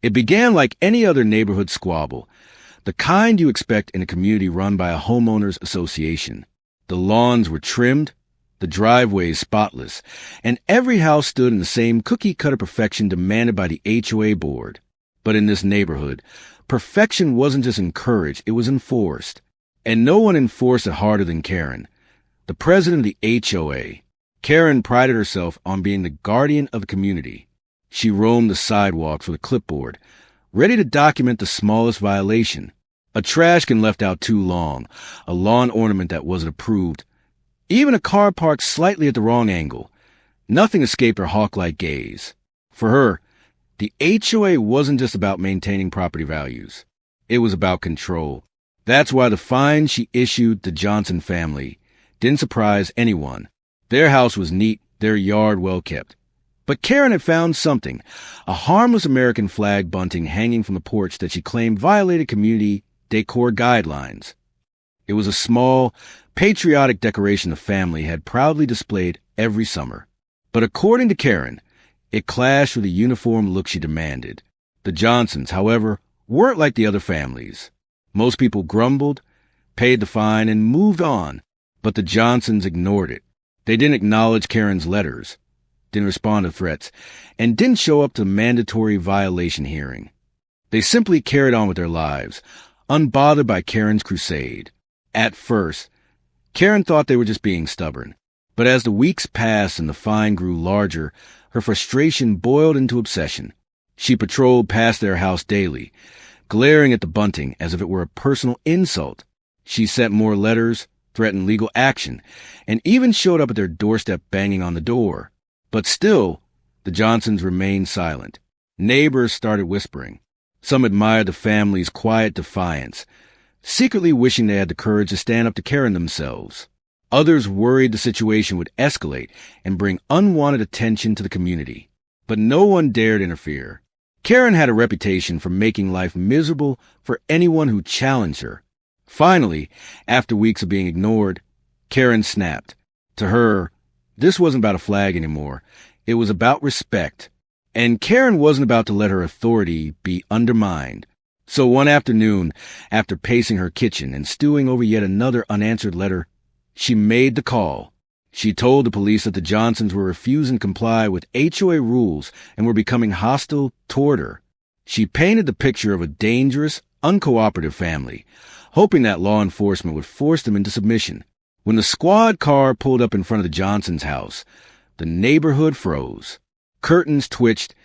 It began like any other neighborhood squabble, the kind you expect in a community run by a homeowners association. The lawns were trimmed, the driveways spotless, and every house stood in the same cookie-cutter perfection demanded by the HOA board. But in this neighborhood, perfection wasn't just encouraged, it was enforced. And no one enforced it harder than Karen, the president of the HOA. Karen prided herself on being the guardian of the community. She roamed the sidewalks with a clipboard, ready to document the smallest violation. A trash can left out too long, a lawn ornament that wasn't approved, even a car parked slightly at the wrong angle. Nothing escaped her hawk-like gaze. For her, the HOA wasn't just about maintaining property values. It was about control. That's why the fine she issued the Johnson family didn't surprise anyone. Their house was neat, their yard well kept. But Karen had found something, a harmless American flag bunting hanging from the porch that she claimed violated community decor guidelines. It was a small, patriotic decoration the family had proudly displayed every summer. But according to Karen, it clashed with the uniform look she demanded. The Johnsons, however, weren't like the other families. Most people grumbled, paid the fine, and moved on. But the Johnsons ignored it. They didn't acknowledge Karen's letters, didn't respond to threats, and didn't show up to the mandatory violation hearing. They simply carried on with their lives, unbothered by Karen's crusade. At first, Karen thought they were just being stubborn. But as the weeks passed and the fine grew larger, her frustration boiled into obsession. She patrolled past their house daily, glaring at the bunting as if it were a personal insult. She sent more letters, threatened legal action, and even showed up at their doorstep banging on the door. But still, the Johnsons remained silent. Neighbors started whispering. Some admired the family's quiet defiance, secretly wishing they had the courage to stand up to Karen themselves. Others worried the situation would escalate and bring unwanted attention to the community. But no one dared interfere. Karen had a reputation for making life miserable for anyone who challenged her. Finally, after weeks of being ignored, Karen snapped. To her, this wasn't about a flag anymore. It was about respect. And Karen wasn't about to let her authority be undermined. So one afternoon, after pacing her kitchen and stewing over yet another unanswered letter, she made the call. She told the police that the Johnsons were refusing to comply with HOA rules and were becoming hostile toward her. She painted the picture of a dangerous, uncooperative family, hoping that law enforcement would force them into submission. When the squad car pulled up in front of the Johnsons' house, the neighborhood froze. Curtains twitched,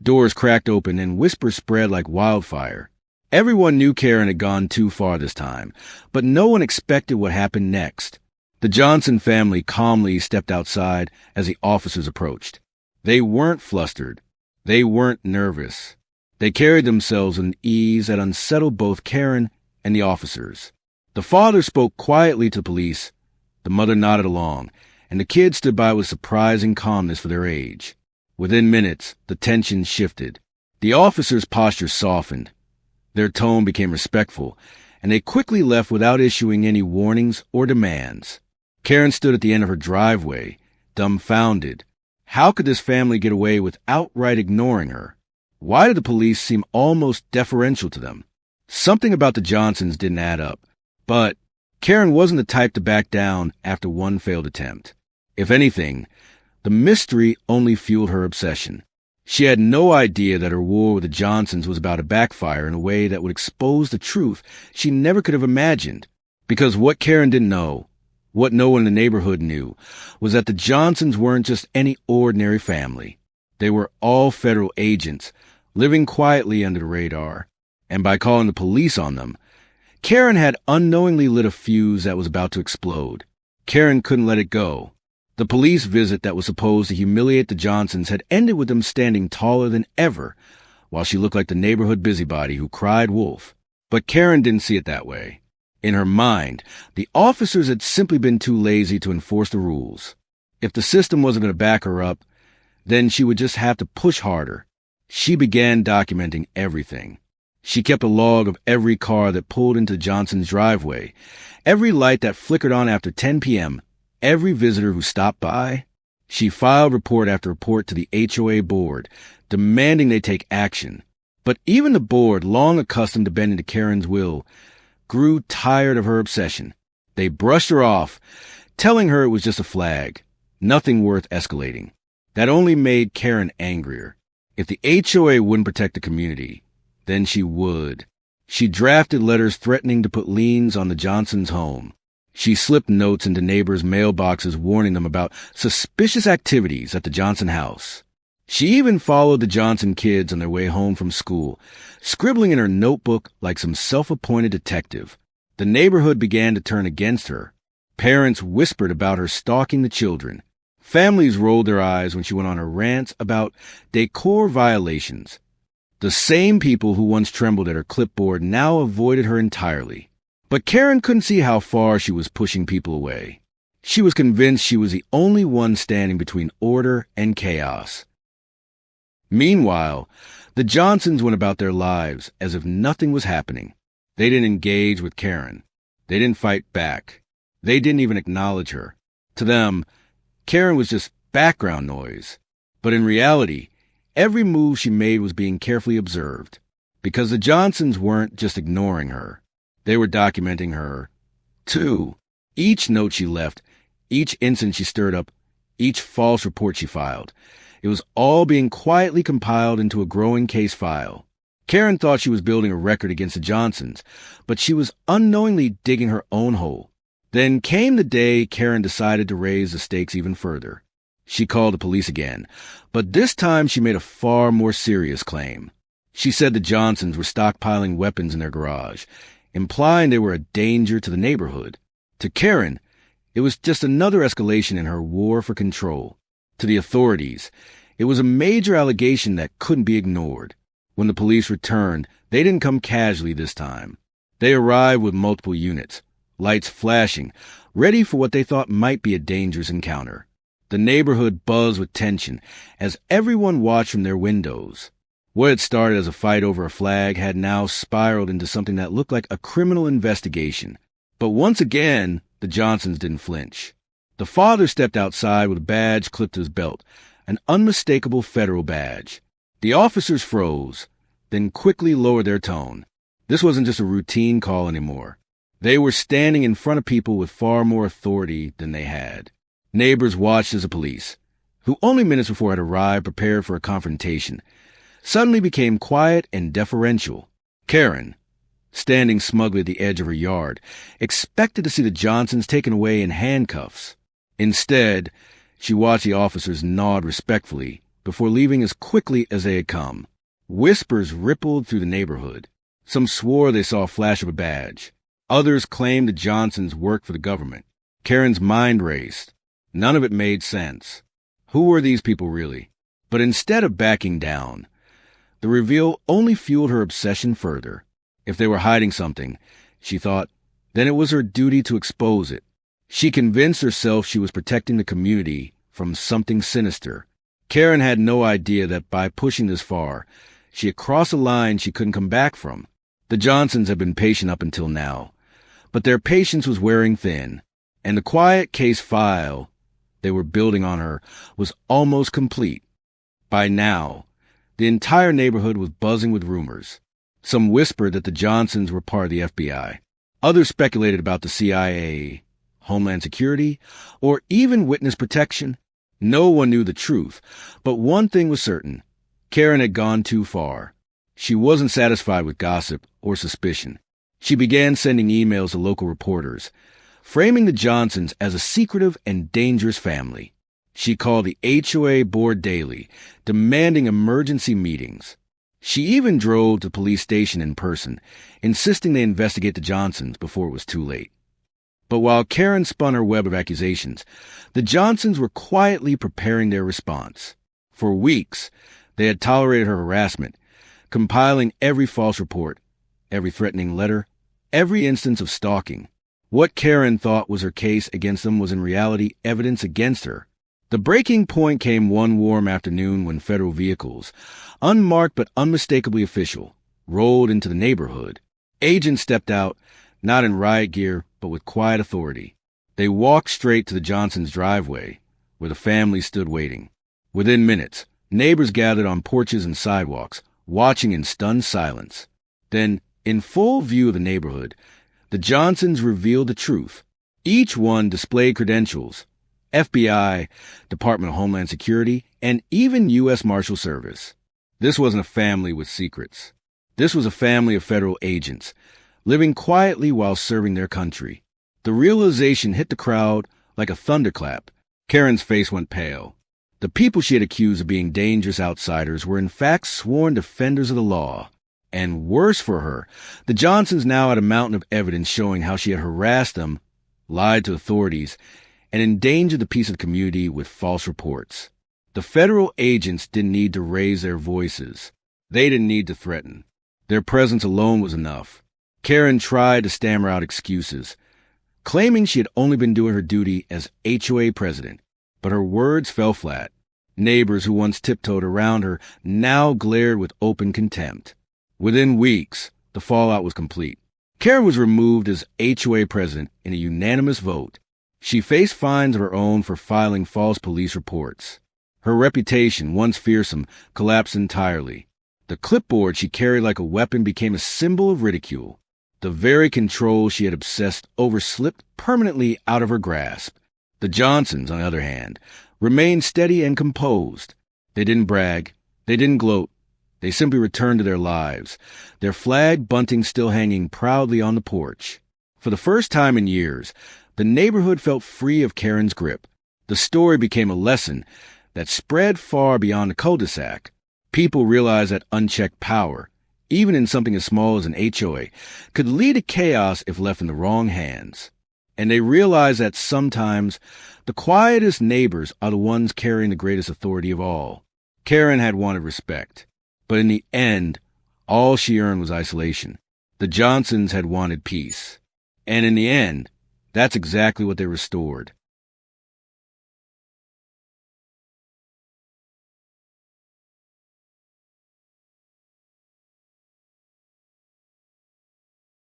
doors cracked open, and whispers spread like wildfire. Everyone knew Karen had gone too far this time, but no one expected what happened next. The Johnson family calmly stepped outside as the officers approached. They weren't flustered. They weren't nervous. They carried themselves with an ease that unsettled both Karen and the officers. The father spoke quietly to the police. The mother nodded along, and the kids stood by with surprising calmness for their age. Within minutes, the tension shifted. The officers' posture softened. Their tone became respectful, and they quickly left without issuing any warnings or demands. Karen stood at the end of her driveway, dumbfounded. How could this family get away with outright ignoring her? Why did the police seem almost deferential to them? Something about the Johnsons didn't add up. But Karen wasn't the type to back down after one failed attempt. If anything, the mystery only fueled her obsession. She had no idea that her war with the Johnsons was about to backfire in a way that would expose the truth she never could have imagined. Because what Karen didn't know, what no one in the neighborhood knew, was that the Johnsons weren't just any ordinary family. They were all federal agents, living quietly under the radar. And by calling the police on them, Karen had unknowingly lit a fuse that was about to explode. Karen couldn't let it go. The police visit that was supposed to humiliate the Johnsons had ended with them standing taller than ever, while she looked like the neighborhood busybody who cried wolf. But Karen didn't see it that way. In her mind, the officers had simply been too lazy to enforce the rules. If the system wasn't going to back her up, then she would just have to push harder. She began documenting everything. She kept a log of every car that pulled into Johnson's driveway, every light that flickered on after 10 p.m., every visitor who stopped by. She filed report after report to the HOA board, demanding they take action. But even the board, long accustomed to bending to Karen's will, grew tired of her obsession. They brushed her off, telling her it was just a flag, nothing worth escalating. That only made Karen angrier. If the HOA wouldn't protect the community, then she would. She drafted letters threatening to put liens on the Johnsons' home. She slipped notes into neighbors' mailboxes warning them about suspicious activities at the Johnson house. She even followed the Johnson kids on their way home from school, scribbling in her notebook like some self-appointed detective. The neighborhood began to turn against her. Parents whispered about her stalking the children. Families rolled their eyes when she went on her rants about decor violations. The same people who once trembled at her clipboard now avoided her entirely. But Karen couldn't see how far she was pushing people away. She was convinced she was the only one standing between order and chaos. Meanwhile, the Johnsons went about their lives as if nothing was happening. They didn't engage with Karen. They didn't fight back. They didn't even acknowledge her. To them, Karen was just background noise. But in reality, every move she made was being carefully observed. Because the Johnsons weren't just ignoring her. They were documenting her, too. Each note she left, each incident she stirred up, each false report she filed. It was all being quietly compiled into a growing case file. Karen thought she was building a record against the Johnsons, but she was unknowingly digging her own hole. Then came the day Karen decided to raise the stakes even further. She called the police again, but this time she made a far more serious claim. She said the Johnsons were stockpiling weapons in their garage, implying they were a danger to the neighborhood. To Karen, it was just another escalation in her war for control. To the authorities, it was a major allegation that couldn't be ignored. When the police returned, they didn't come casually this time. They arrived with multiple units, lights flashing, ready for what they thought might be a dangerous encounter. The neighborhood buzzed with tension as everyone watched from their windows. What had started as a fight over a flag had now spiraled into something that looked like a criminal investigation. But once again, the Johnsons didn't flinch. The father stepped outside with a badge clipped to his belt, an unmistakable federal badge. The officers froze, then quickly lowered their tone. This wasn't just a routine call anymore. They were standing in front of people with far more authority than they had. Neighbors watched as the police, who only minutes before had arrived prepared for a confrontation, suddenly became quiet and deferential. Karen, standing smugly at the edge of her yard, expected to see the Johnsons taken away in handcuffs. Instead, she watched the officers nod respectfully before leaving as quickly as they had come. Whispers rippled through the neighborhood. Some swore they saw a flash of a badge. Others claimed the Johnsons worked for the government. Karen's mind raced. None of it made sense. Who were these people really? But instead of backing down, the reveal only fueled her obsession further. If they were hiding something, she thought, then it was her duty to expose it. She convinced herself she was protecting the community from something sinister. Karen had no idea that by pushing this far, she had crossed a line she couldn't come back from. The Johnsons had been patient up until now, but their patience was wearing thin, and the quiet case file they were building on her was almost complete. By now, the entire neighborhood was buzzing with rumors. Some whispered that the Johnsons were part of the FBI. Others speculated about the CIA, Homeland Security, or even witness protection. No one knew the truth, but one thing was certain. Karen had gone too far. She wasn't satisfied with gossip or suspicion. She began sending emails to local reporters, framing the Johnsons as a secretive and dangerous family. She called the HOA board daily, demanding emergency meetings. She even drove to the police station in person, insisting they investigate the Johnsons before it was too late. But while Karen spun her web of accusations, the Johnsons were quietly preparing their response. For weeks, they had tolerated her harassment, compiling every false report, every threatening letter, every instance of stalking. What Karen thought was her case against them was in reality evidence against her. The breaking point came one warm afternoon when federal vehicles, unmarked but unmistakably official, rolled into the neighborhood. Agents stepped out, not in riot gear, but with quiet authority. They walked straight to the Johnsons' driveway, where the family stood waiting. Within minutes, neighbors gathered on porches and sidewalks, watching in stunned silence. Then, in full view of the neighborhood, the Johnsons revealed the truth. Each one displayed credentials: FBI, Department of Homeland Security, and even U.S. Marshal Service. This wasn't a family with secrets. This was a family of federal agents, living quietly while serving their country. The realization hit the crowd like a thunderclap. Karen's face went pale. The people she had accused of being dangerous outsiders were in fact sworn defenders of the law. And worse for her, the Johnsons now had a mountain of evidence showing how she had harassed them, lied to authorities, and endangered the peace of the community with false reports. The federal agents didn't need to raise their voices. They didn't need to threaten. Their presence alone was enough. Karen tried to stammer out excuses, claiming she had only been doing her duty as HOA president, but her words fell flat. Neighbors who once tiptoed around her now glared with open contempt. Within weeks, the fallout was complete. Karen was removed as HOA president in a unanimous vote. She faced fines of her own for filing false police reports. Her reputation, once fearsome, collapsed entirely. The clipboard she carried like a weapon became a symbol of ridicule. The very control she had obsessed over slipped permanently out of her grasp. The Johnsons, on the other hand, remained steady and composed. They didn't brag. They didn't gloat. They simply returned to their lives, their flag bunting still hanging proudly on the porch. For the first time in years, the neighborhood felt free of Karen's grip. The story became a lesson that spread far beyond the cul-de-sac. People realized that unchecked power, even in something as small as an HOA, could lead to chaos if left in the wrong hands. And they realized that sometimes the quietest neighbors are the ones carrying the greatest authority of all. Karen had wanted respect, but in the end, all she earned was isolation. The Johnsons had wanted peace. And in the end, that's exactly what they restored.